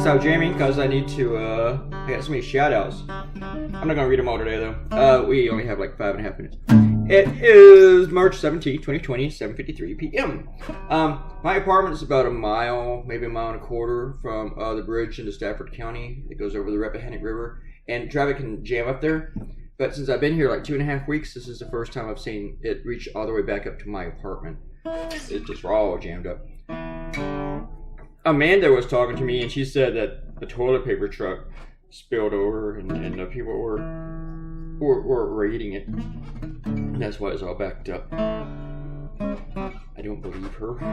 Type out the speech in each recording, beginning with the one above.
stop jamming because I need to, I got so many shout outs. I'm not going to read them all today though. We only have like 5.5 minutes. It is March 17th, 2020, 7:53 p.m. My apartment is about a mile, maybe a mile and a quarter from the bridge into Stafford County. It goes over the Rappahannock River, and traffic can jam up there. But since I've been here like 2.5 weeks, this is the first time I've seen it reach all the way back up to my apartment. It's just all jammed up. Amanda was talking to me, and she said that the toilet paper truck spilled over, and people were raiding it. And that's why it's all backed up. I don't believe her.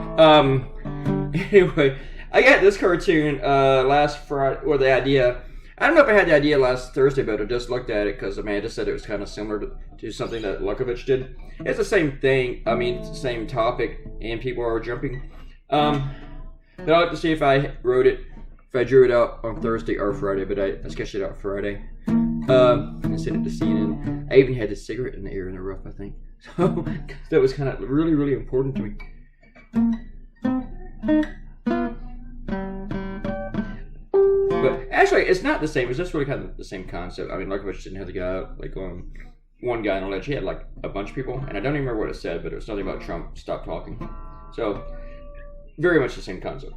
Anyway, I got this cartoon last Friday, or the idea. I don't know if I had the idea last Thursday, but I just looked at it because Amanda said it was kind of similar to something that Lukovich did. It's the same thing. I mean, it's the same topic, and people are jumping. But I'll have to see if I wrote it, if I drew it out on Thursday or Friday, but I sketched it out Friday. I sent it to CNN. I even had a cigarette in the air in the roof, I think. So that was kind of really, really important to me. But actually, it's not the same. It's just really kind of the same concept. I mean, Lukovich didn't have the guy, like, on one guy on a ledge. He had, like, a bunch of people. And I don't even remember what it said, but it was something about Trump stop talking. So, very much the same concept.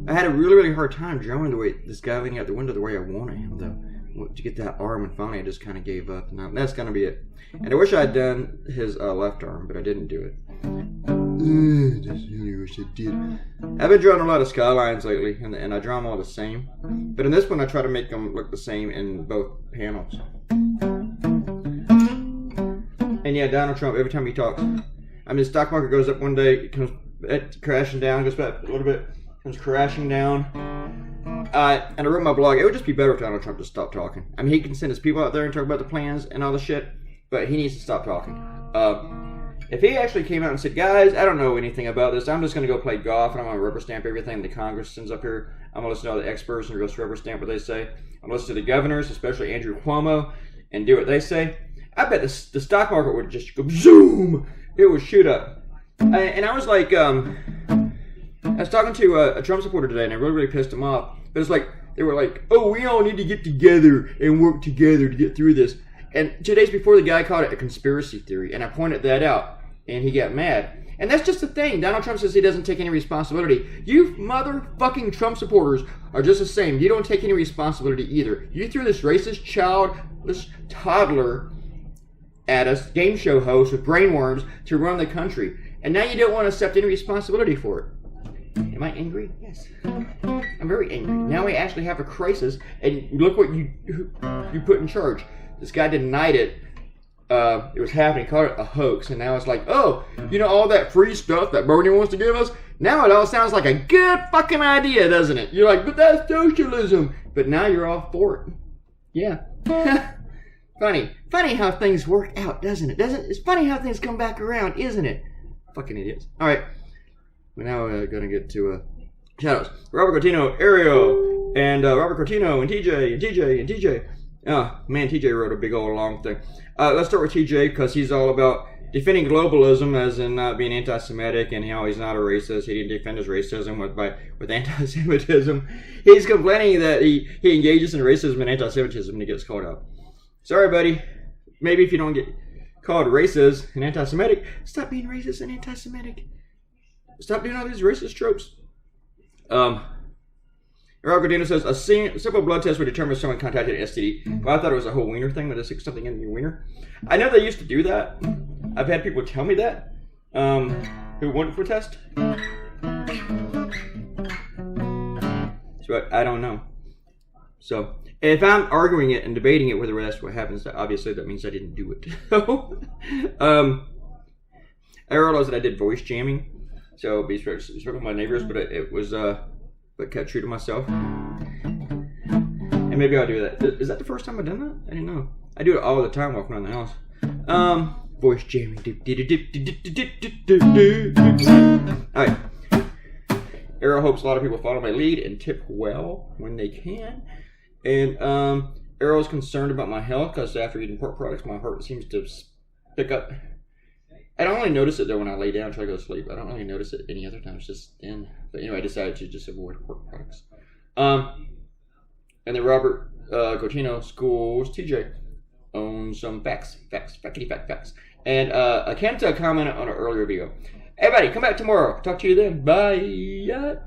I had a really, really hard time drawing the way this guy leaning out the window the way I wanted him, though. To get that arm, and finally I just kind of gave up. And that's going to be it. And I wish I had done his left arm, but I didn't do it. I just really wish I did. I've been drawing a lot of skylines lately, and I draw them all the same. But in this one, I try to make them look the same in both panels. And yeah, Donald Trump, every time he talks, I mean, the stock market goes up one day, it comes crashing down, goes back a little bit, comes crashing down. And I wrote my blog, it would just be better if Donald Trump just stopped talking. I mean, he can send his people out there and talk about the plans and all the shit, but he needs to stop talking. If he actually came out and said, guys, I don't know anything about this, I'm just going to go play golf, and I'm going to rubber stamp everything the Congress sends up here. I'm going to listen to all the experts and just rubber stamp what they say. I'm going to listen to the governors, especially Andrew Cuomo, and do what they say. I bet the stock market would just go zoom. It would shoot up. And I was like, I was talking to a Trump supporter today, and I really, really pissed him off. But it's like, they were like, oh, we all need to get together and work together to get through this. And 2 days before, the guy called it a conspiracy theory, and I pointed that out, and he got mad. And that's just the thing. Donald Trump says he doesn't take any responsibility. You motherfucking Trump supporters are just the same. You don't take any responsibility either. You threw this racist child, this toddler at us, game show host with brainworms to run the country. And now you don't want to accept any responsibility for it. Am I angry? Yes. I'm very angry. Now we actually have a crisis, and look what you put in charge. This guy denied it. It was happening, called it a hoax, and now it's like, oh, you know, all that free stuff that Bernie wants to give us? Now it all sounds like a good fucking idea, doesn't it? You're like, but that's socialism. But now you're all for it. Yeah. Funny how things work out, doesn't it? It's funny how things come back around, isn't it? Fucking idiots. All right. Well, now we're going to get to shoutouts. Robert Cortino, Ariel, and Robert Cortino, and TJ. Oh, man, TJ wrote a big old long thing. Let's start with TJ, because he's all about defending globalism as in not being anti-Semitic, and how he's not a racist. He didn't defend his racism with anti-Semitism. He's complaining that he engages in racism and anti-Semitism, and he gets called out. Sorry, buddy. Maybe if you don't get called racist and anti-Semitic, stop being racist and anti-Semitic. Stop doing all these racist tropes. Robert Gardino says, a simple blood test would determine if someone contracted an STD. Well, I thought it was a whole wiener thing, that they stick something in your wiener. I know they used to do that. I've had people tell me that, who went for a test. So I don't know. So, if I'm arguing it and debating it whether that's what happens, obviously that means I didn't do it. I realized that I did voice jamming. So, be respectful of my neighbors, but it was, but kept true to myself. And maybe I'll do that. Is that the first time I've done that? I didn't know. I do it all the time walking around the house. Voice jamming. Alright. Arrow hopes a lot of people follow my lead and tip well when they can. And Arrow's concerned about my health because after eating pork products, my heart seems to pick up I don't only notice it though when I lay down and try to go to sleep. I don't really notice it any other time. It's just in. But anyway, I decided to just avoid pork products. And then Robert Cotino Schools TJ owns some facts. And Kenta commented on an earlier video. Everybody, come back tomorrow. Talk to you then. Bye.